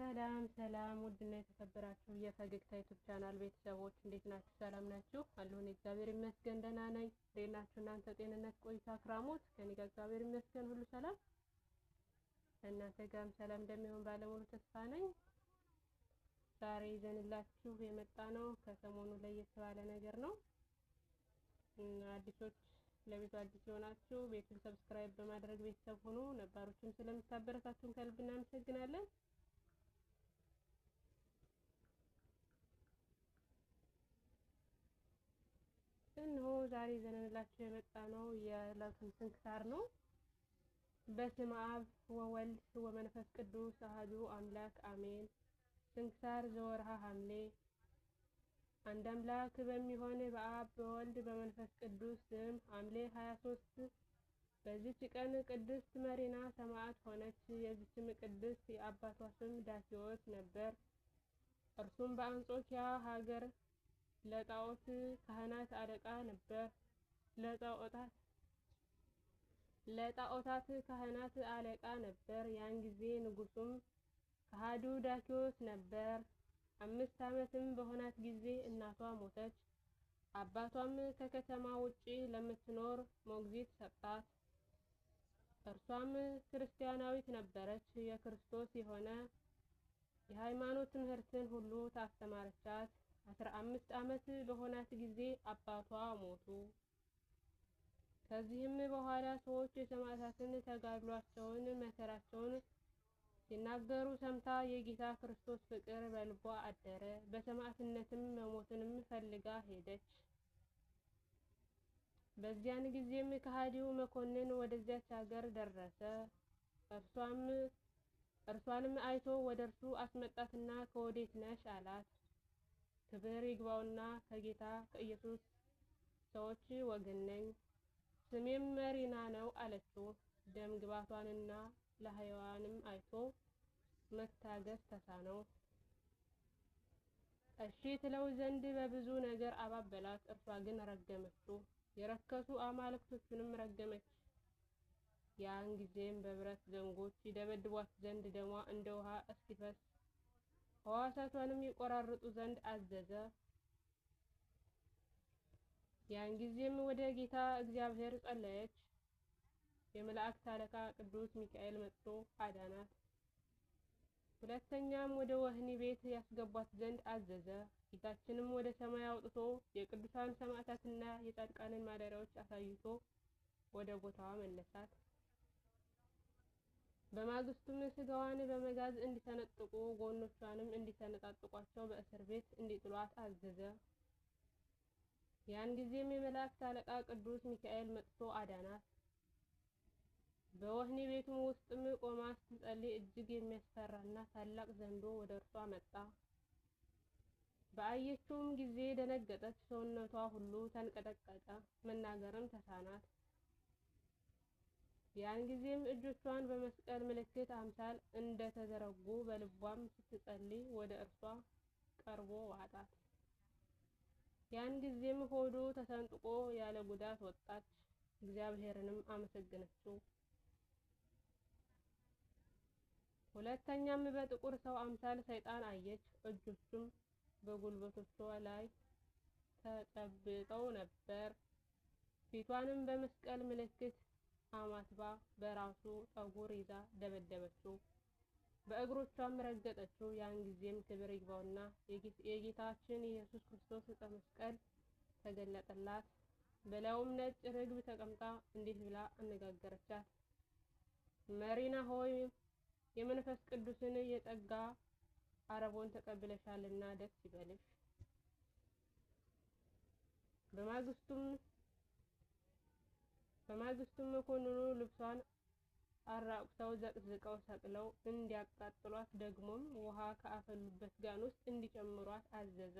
ሰላም ውድና የተከበራችሁ የፈገግታ ዩቲዩብ ቻናል ቤተሰቦች እንዴት ናችሁ? ሰላም ናችሁ? አለሁኝ እግዚአብሔር ይመስገን ደህና ነኝ። እንዴት ናችሁ እናንተ? ጤንነት ቆይታ ክራሞት ከኔ ጋር እግዚአብሔር ይመስገን ሁሉ ሰላም። እናንተ ጋርም ሰላም እንደሚሆን ባለሙሉ ተስፋ ነኝ። ዛሬ ይዘንላችሁ የመጣ ነው ከሰሞኑ ለየት ባለ ነገር ነው። አዲሶች ለቤቱ አዲስ የሆናችሁ ቤቱን ሰብስክራይብ በማድረግ ቤተሰብ ሁኑ። ነባሮችም ስለምታበረታቱን ከልብ እናመሰግናለን። እነሆ ዛሬ ይዘንላችሁ የመጣ ነው የዕለቱን ስንክሳር ነው። በስመ አብ ወወልድ ወመንፈስ ቅዱስ አሐዱ አምላክ አሜን። ስንክሳር ዘወርሃ ሐምሌ። አንድ አምላክ በሚሆን በአብ በወልድ በመንፈስ ቅዱስ ስም ሐምሌ 23 በዚች ቀን ቅድስት መሪና ሰማዕት ሆነች። የዚችም ቅድስት የአባቷ ስም ዳኪዎስ ነበር። እርሱም በአንጾኪያ ሀገር ለጣዖት ካህናት አለቃ ነበር። ለጣዖታት ካህናት አለቃ ነበር። ያን ጊዜ ንጉሱም ከሃዱ ዳኪዎስ ነበር። 5 ዓመትም በሆናት ጊዜ እናቷ ሞተች። አባቷም ከከተማ ውጪ ለምትኖር ሞግዚት ሰጣት። እርሷም ክርስቲያናዊት ነበረች። የክርስቶስ የሆነ የሃይማኖት ትምህርትን ሁሉ ታስተማረቻት። 15 ዓመት በሆናት ጊዜ አባቷ ሞቱ። ከዚህም በኋላ ሰዎች የሰማዕታትን ተጋድሏቸውን መከራቸውን ሲናገሩ ሰምታ የጌታ ክርስቶስ ፍቅር በልቧ አደረ። በሰማዕትነትም መሞትንም ፈልጋ ሄደች። በዚያን ጊዜም ከሃዲው መኮንን ወደዚያች ሀገር ደረሰ። እርሷንም አይቶ ወደ እርሱ አስመጣትና ከወዴት ነሽ አላት። ክብር ይግባውና ከጌታ ከኢየሱስ ሰዎች ወገን ነኝ፣ ስሜም መሪና ነው አለችው። ደም ግባቷንና ለሐይዋንም አይቶ መታገስ ተሳነው። እሺ ትለው ዘንድ በብዙ ነገር አባበላት። እርሷ ግን ረገመችው፣ የረከሱ አማልክቶቹንም ረገመች። ያን ጊዜም በብረት ዘንጎች ይደበድቧት ዘንድ ደሟ እንደ ውሃ እስኪፈስ ሕዋሳቷንም ይቆራርጡ ዘንድ አዘዘ። ያን ጊዜም ወደ ጌታ እግዚአብሔር ጸለየች። የመላእክት አለቃ ቅዱስ ሚካኤል መጥቶ አዳናት። ሁለተኛም ወደ ወህኒ ቤት ያስገቧት ዘንድ አዘዘ። ጌታችንም ወደ ሰማይ አውጥቶ የቅዱሳን ሰማዕታትና የጻድቃንን ማደሪያዎች አሳይቶ ወደ ቦታዋ መለሳት። በማግስቱም ስጋዋን በመጋዝ እንዲሰነጥቁ ጎኖቿንም እንዲሰነጣጥቋቸው በእስር ቤት እንዲጥሏት አዘዘ። ያን ጊዜም የመላእክት አለቃ ቅዱስ ሚካኤል መጥቶ አዳናት። በወህኒ ቤቱም ውስጥም ቆማ ስትጸልይ እጅግ የሚያስፈራና ታላቅ ዘንዶ ወደ እርሷ መጣ። በአየችውም ጊዜ ደነገጠች፣ ሰውነቷ ሁሉ ተንቀጠቀጠ፣ መናገርም ተሳናት። ያን ጊዜም እጆቿን በመስቀል ምልክት አምሳል እንደተዘረጉ በልቧም ስትጸልይ ወደ እርሷ ቀርቦ ዋጣት። ያን ጊዜም ሆዱ ተሰንጥቆ ያለ ጉዳት ወጣች፣ እግዚአብሔርንም አመሰገነችው። ሁለተኛም በጥቁር ሰው አምሳል ሰይጣን አየች። እጆቹም በጉልበቶቿ ላይ ተጨብጠው ነበር። ፊቷንም በመስቀል ምልክት አማትባ በራሱ ጠጉር ይዛ ደበደበችው፣ በእግሮቿም ረገጠችው። ያን ጊዜም ክብር ይግባውና የጌታችን ኢየሱስ ክርስቶስ ዕፀ መስቀል ተገለጠላት። በላዩም ነጭ ርግብ ተቀምጣ እንዲህ ብላ አነጋገረቻት። መሪና ሆይ የመንፈስ ቅዱስን የጸጋ አረቦን ተቀብለሻልና ደስ ይበልሽ። በማግስቱም መኮንኑ ልብሷን አራቁተው ዘቅዝቀው ሰቅለው እንዲያቃጥሏት ደግሞም ውሃ ከአፈሉበት ጋን ውስጥ እንዲጨምሯት አዘዘ።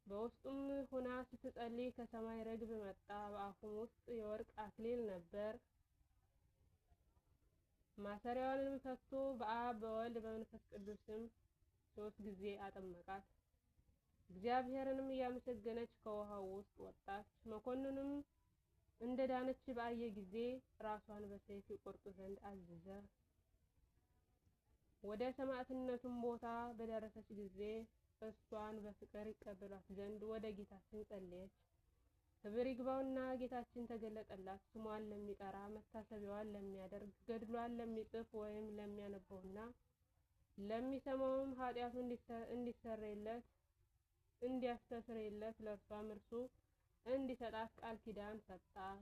በውስጡም ሆና ስትጸልይ ከሰማይ ርግብ መጣ። በአፉም ውስጥ የወርቅ አክሊል ነበር። ማሰሪያዋንም ፈቶ በአብ በወልድ በመንፈስ ቅዱስም 3 ጊዜ አጠመቃት። እግዚአብሔርንም እያመሰገነች ከውሃው ውስጥ ወጣች። መኮንኑም እንደዳነች ባየ ጊዜ ራሷን በሰይፍ ይቆርጡ ዘንድ አዘዘ። ወደ ሰማዕትነቱም ቦታ በደረሰች ጊዜ እሷን በፍቅር ይቀበሏት ዘንድ ወደ ጌታችን ጸለየች። ክብር ይግባውና ጌታችን ተገለጠላት። ስሟን ለሚጠራ መታሰቢያዋን ለሚያደርግ ገድሏን ለሚጽፍ ወይም ለሚያነበውና ለሚሰማውም ኃጢአቱ እንዲያስተሰርይለት ለእርሷም እርሱ እንዲሰጣት ቃል ኪዳን ሰጣት።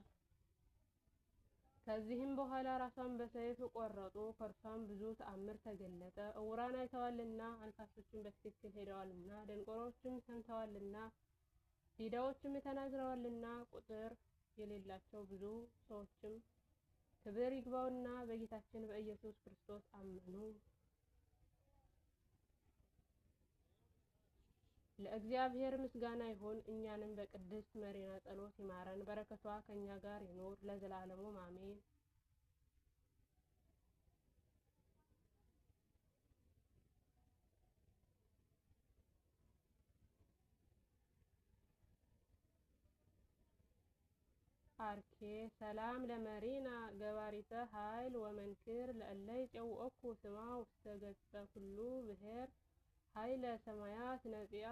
ከዚህም በኋላ ራሷን በሰይፍ ቆረጡ። ከእርሷም ብዙ ተአምር ተገለጠ። ዕውራን አይተዋልና፣ አንካሶችም በትክክል ሄደዋልና፣ ደንቆሮችም ሰምተዋልና፣ ዲዳዎችም ተናግረዋልና፣ ቁጥር የሌላቸው ብዙ ሰዎችም ክብር ይግባውና በጌታችን በኢየሱስ ክርስቶስ አመኑ። ለእግዚአብሔር ምስጋና ይሁን። እኛንም በቅድስት መሪና ጸሎት ይማረን፣ በረከቷ ከኛ ጋር ይኑር ለዘላለሙ አሜን። አርኬ ሰላም ለመሪና ገባሪተ ኃይል ወመንክር ለእለይ ጨውኦኩ ስማ ውስተ ገጸ ኩሉ ብሔር ኃይለ ሰማያት ነፂያ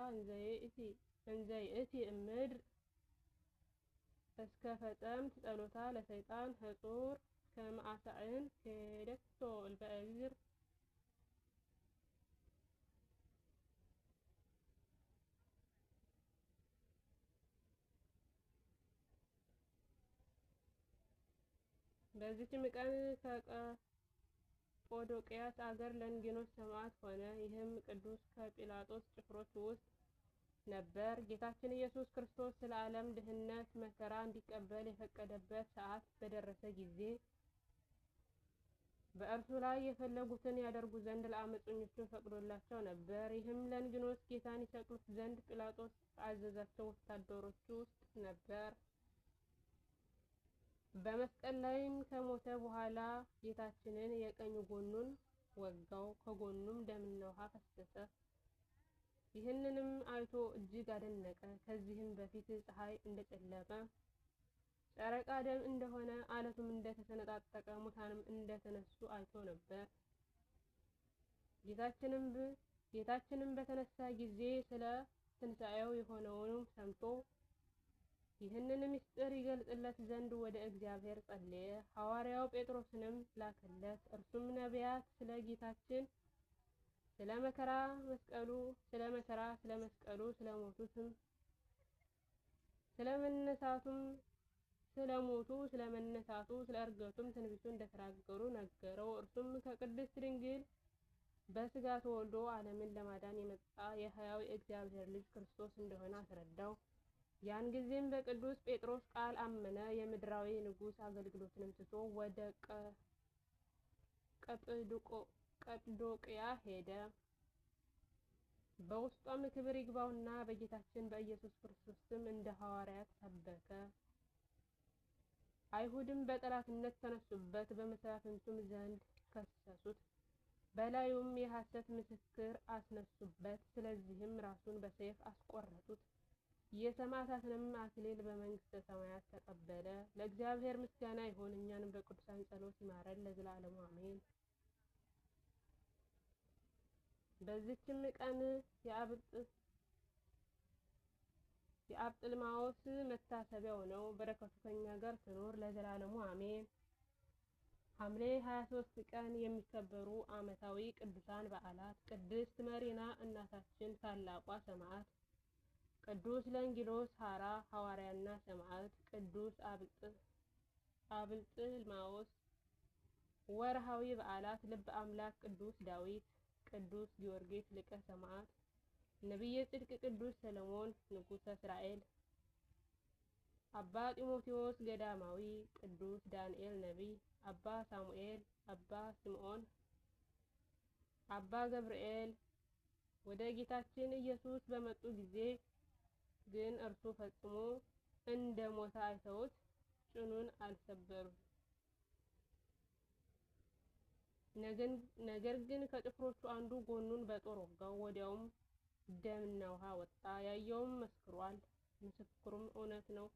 እንዘይእቲ እምድር እስከ ፈጸምት ጸሎታ ለሰይጣን ህጹር ከመአሳዕን ከደክቶ በእግር በዚህም ቀን ከቀጶዶቅያስ አገር ለንጊኖስ ሰማዕት ሆነ። ይህም ቅዱስ ከጲላጦስ ጭፍሮች ውስጥ ነበር። ጌታችን ኢየሱስ ክርስቶስ ስለ ዓለም ድህነት መከራ እንዲቀበል የፈቀደበት ሰዓት በደረሰ ጊዜ በእርሱ ላይ የፈለጉትን ያደርጉ ዘንድ ለአመፀኞቹ ፈቅዶላቸው ነበር። ይህም ለንጊኖስ ጌታን ይሰቅሉት ዘንድ ጲላጦስ አዘዛቸው ወታደሮች ውስጥ ነበር። በመስቀል ላይም ከሞተ በኋላ ጌታችንን የቀኝ ጎኑን ወጋው፣ ከጎኑም ደምና ውሃ ፈሰሰ። ይህንንም አይቶ እጅግ አደነቀ። ከዚህም በፊት ፀሐይ እንደጨለመ፣ ጨረቃ ደም እንደሆነ፣ አለቱም እንደተሰነጣጠቀ፣ ሙታንም እንደተነሱ አይቶ ነበር። ጌታችንም በተነሳ ጊዜ ስለ ትንሣኤው የሆነውን ሰምቶ ይህንን ምስጢር ይገልጽለት ዘንድ ወደ እግዚአብሔር ጸለየ። ሐዋርያው ጴጥሮስንም ላከለት። እርሱም ነቢያት ስለ ጌታችን ስለ መከራ መስቀሉ ስለ መነሳቱ ስለ ዕርገቱም ትንቢቱ እንደተናገሩ ነገረው። እርሱም ከቅድስት ድንግል በሥጋ ተወልዶ ዓለምን ለማዳን የመጣ የሕያው የእግዚአብሔር ልጅ ክርስቶስ እንደሆነ አስረዳው። ያን ጊዜም በቅዱስ ጴጥሮስ ቃል አመነ። የምድራዊ ንጉሥ አገልግሎትንም ትቶ ወደ ቀጵዶቅያ ሄደ። በውስጧም ክብር ይግባውና በጌታችን በኢየሱስ ክርስቶስ ስም እንደ ሐዋርያት ሰበከ። አይሁድም በጠላትነት ተነሱበት፣ በመሳፍንቱም ዘንድ ከሰሱት፣ በላዩም የሐሰት ምስክር አስነሱበት። ስለዚህም ራሱን በሰይፍ አስቆረጡት። የሰማዕታትንም አክሊል በመንግሥተ ሰማያት ተቀበለ። ለእግዚአብሔር ምስጋና ይሁን። እኛንም በቅዱሳን ጸሎት ይማረን ለዘላለሙ አሜን። በዚችም ቀን የአብጥልማዎስ መታሰቢያው ነው። በረከቱ ከኛ ጋር ትኖር ለዘላለሙ አሜን። ሐምሌ 23 ቀን የሚከበሩ ዓመታዊ ቅዱሳን በዓላት፦ ቅድስት መሪና እናታችን ታላቋ ሰማዕት፣ ቅዱስ ለንጊኖስ ሐራ ሐዋርያና ሰማዕት፣ ቅዱስ አብጥልማዎስ። ወርሃዊ በዓላት፦ ልበ አምላክ ቅዱስ ዳዊት፣ ቅዱስ ጊዮርጊስ ሊቀ ሰማዕት፣ ነቢየ ጽድቅ ቅዱስ ሰሎሞን ንጉሠ እስራኤል፣ አባ ጢሞቴዎስ ገዳማዊ፣ ቅዱስ ዳንኤል ነቢይ፣ አባ ሳሙኤል፣ አባ ስምዖን፣ አባ ገብርኤል። ወደ ጌታችን ኢየሱስ በመጡ ጊዜ ግን እርሱ ፈጽሞ እንደ ሞተ አይተውት ጭኑን አልሰበሩም። ነገር ግን ከጭፍሮቹ አንዱ ጎኑን በጦር ወጋው። ወዲያውም ደምና ውሃ ወጣ። ያየውም መስክሯል፣ ምስክሩም እውነት ነው።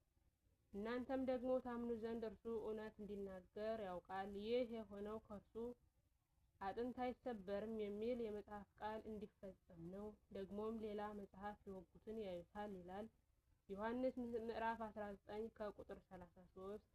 እናንተም ደግሞ ታምኑ ዘንድ እርሱ እውነት እንዲናገር ያውቃል። ይህ የሆነው ከእርሱ አጥንት አይሰበርም የሚል የመጽሐፍ ቃል እንዲፈጸም ነው። ደግሞም ሌላ መጽሐፍ የወጉትን ያዩታል ይላል ዮሐንስ ምዕራፍ 19 ከቁጥር 33።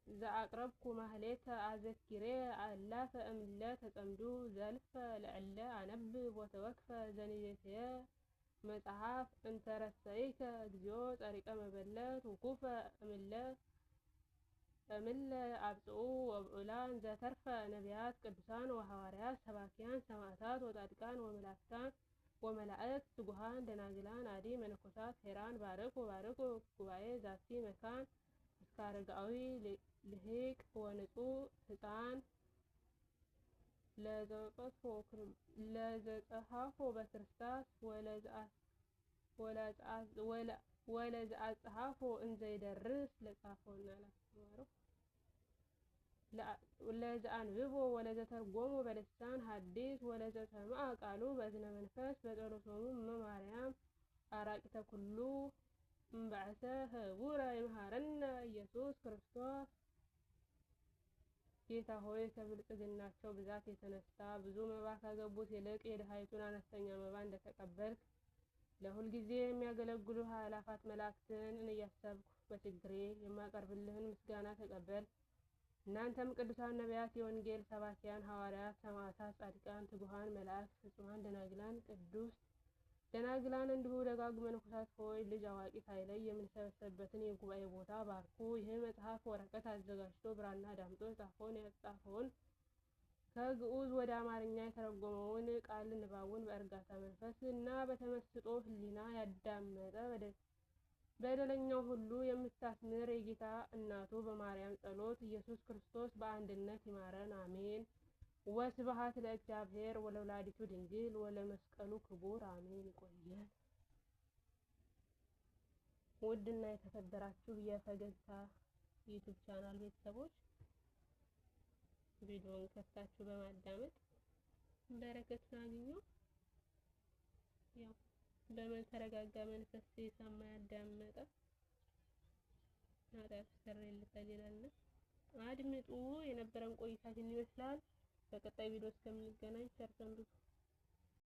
ዘአቅረብኩ ማህሌተ አዘኪሬ አእላፈ እምለ ተጸምዱ ዘልፈ ለዕለ አነብብ ወተወክፈ ዘንዴትየ መጽሐፍ እንተረሰይከ እግዚኦ ጸሪቀ መበለት ውኩፈ እምለ አብጽኡ ወብዑላን ዘተርፈ ነቢያት ቅዱሳን ወሐዋርያት ሰባኪያን ሰማዕታት ወጻድቃን ወመላእክታን ወመላእክት ትጉሃን ደናግላን አዲ መነኮሳት ሄራን ባርኩ ጉባኤ ዛቲ መካን እስከ አረጋዊ ልሂቅ ወንጹሕ ሕፃን ለዘጸሐፎ በክርስታስ ወለዘአጽሐፎ እንዘይደርስ ለጻፎና ላስተማረው ለዘአንብቦ ወለዘተርጎሞ በልሳን ሐዲስ ወለዘሰምዐ ቃሉ በእዝነ መንፈስ በጸሎቶሙ እመ-ማርያም አራቂተ ኩሉ እምበዕሰ ህቡረ ይምሃረነ ኢየሱስ ክርስቶስ። ጌታ ሆይ ከብልጽግናቸው ብዛት የተነሳ ብዙ መባ ካገቡት ይልቅ የድሃይቱን አነስተኛ መባ እንደተቀበልክ ለሁልጊዜ የሚያገለግሉ አእላፋት መላእክትን እያሰብኩ በችግሬ የማቀርብልህን ምስጋና ተቀበል። እናንተም ቅዱሳን ነቢያት፣ የወንጌል ሰባኪያን ሐዋርያት፣ ሰማዕታት፣ ጻድቃን፣ ትጉሃን መላእክት፣ ፍጹማን ደናግላን፣ ቅዱስ ደናግላን እንዲሁ ደጋግ መነኮሳት ሆይ ልጅ አዋቂ ሳይለይ የምንሰበሰብበትን የጉባኤ ቦታ ባርኩ። ይህ መጽሐፍ ወረቀት አዘጋጅቶ ብራና ዳምጦ የጻፈውን ያጻፈውን ከግዑዝ ወደ አማርኛ የተረጎመውን ቃል ንባቡን በእርጋታ መንፈስ እና በተመስጦ ሕሊና ያዳመጠ በደለኛው ሁሉ የምታስምር የጌታ እናቱ በማርያም ጸሎት ኢየሱስ ክርስቶስ በአንድነት ይማረን፣ አሜን። ወስብሐት ለእግዚአብሔር ወለወላዲቱ ድንግል ወለመስቀሉ ክቡር፣ አሜን። ይቆየን። ውድና የተከበራችሁ የፈገግታ ዩቲዩብ ቻናል ቤተሰቦች ቪዲዮውን ከፍታችሁ በማዳመጥ በረከቱን አግኙ። ያው በተረጋጋ መንፈስ የሰማ ያዳመጠ ኃጢአት ይሰረይለታል ይላልና አድምጡ። የነበረን ቆይታችን ይመስላል። በቀጣይ ቪዲዮ እስከምንገናኝ ቸር ሰንብቱ።